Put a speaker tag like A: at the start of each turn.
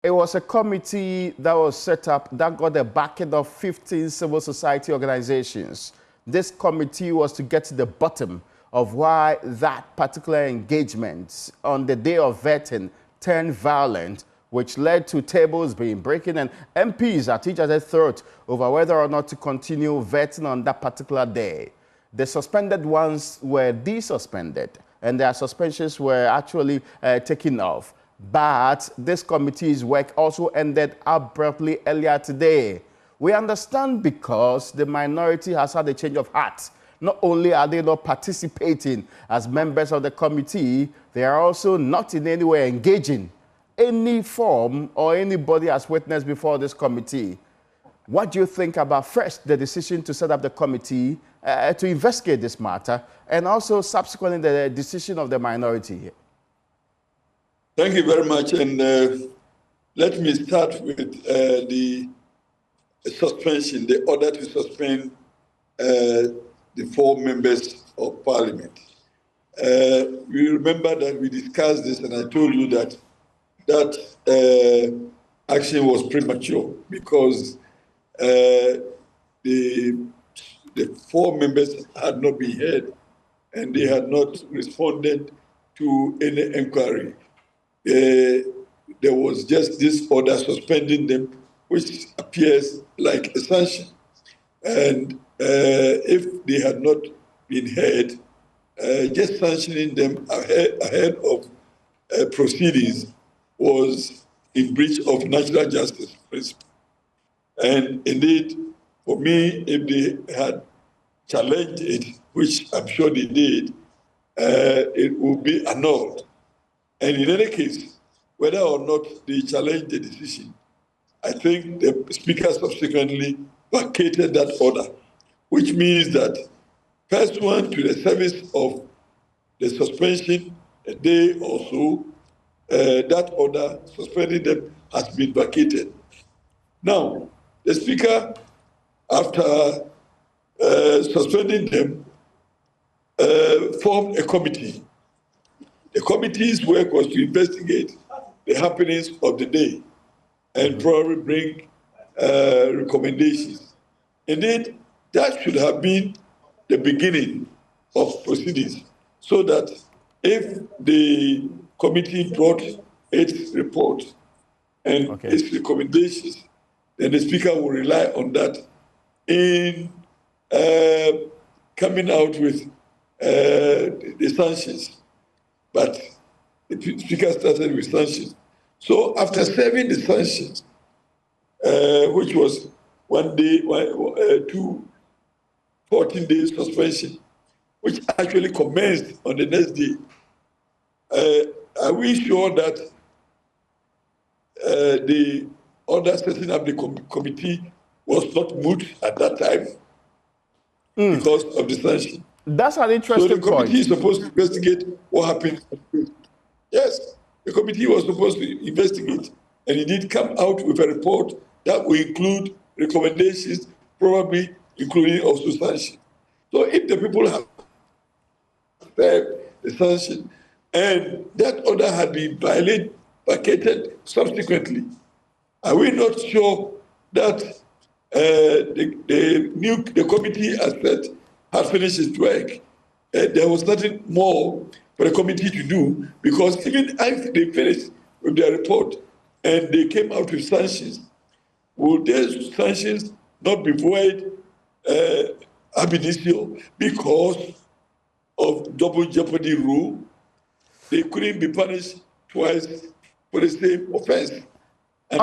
A: It was a committee that was set up that got the backing of 15 civil society organizations. This committee was to get to the bottom of why that particular engagement on the day of vetting turned violent, which led to tables being broken and MPs at each other's throat over whether or not to continue vetting on that particular day. The suspended ones were desuspended, and their suspensions were actually taken off. But this committee's work also ended abruptly earlier today. We understand because the minority has had a change of heart. Not only are they not participating as members of the committee, they are also not in any way engaging any form or anybody has witnessed before this committee. What do you think about, first, the decision to set up the committee to investigate this matter, and also subsequently the decision of the minority?
B: Thank you very much. And let me start with the suspension, the order to suspend the 4 members of parliament. We remember that we discussed this, and I told you that action was premature because the 4 members had not been heard and they had not responded to any inquiry. There was just this order suspending them, which appears like a sanction. And if they had not been heard, just sanctioning them ahead of proceedings was in breach of natural justice principle. And indeed, for me, if they had challenged it, which I'm sure they did, it would be annulled. And in any case, whether or not they challenged the decision, I think the Speaker subsequently vacated that order, which means that pursuant to the service of the suspension a day or so, that order suspending them has been vacated. Now, the Speaker, after suspending them, formed a committee. The committee's work was to investigate the happenings of the day and probably bring recommendations. Indeed, that should have been the beginning of proceedings, so that if the committee brought its report and its recommendations, then the Speaker will rely on that in coming out with the sanctions. But the Speaker started with sanctions. So after serving the sanctions, which was 1 day, 14 days suspension, which actually commenced on the next day, are we sure that the order setting up the committee was not moot at that time because of the sanction?
A: That's an interesting point.
B: So the committee is supposed to investigate what happened. Yes, the committee was supposed to investigate, and it did come out with a report that will include recommendations, probably including also sanction. So if the people have served the sanction and that order had been vacated subsequently, are we not sure that the committee as said had finished its work? There was nothing more for the committee to do, because even if they finished with their report and they came out with sanctions, will those sanctions not be void ab initio because of double jeopardy rule? They couldn't be punished twice for the same offense. And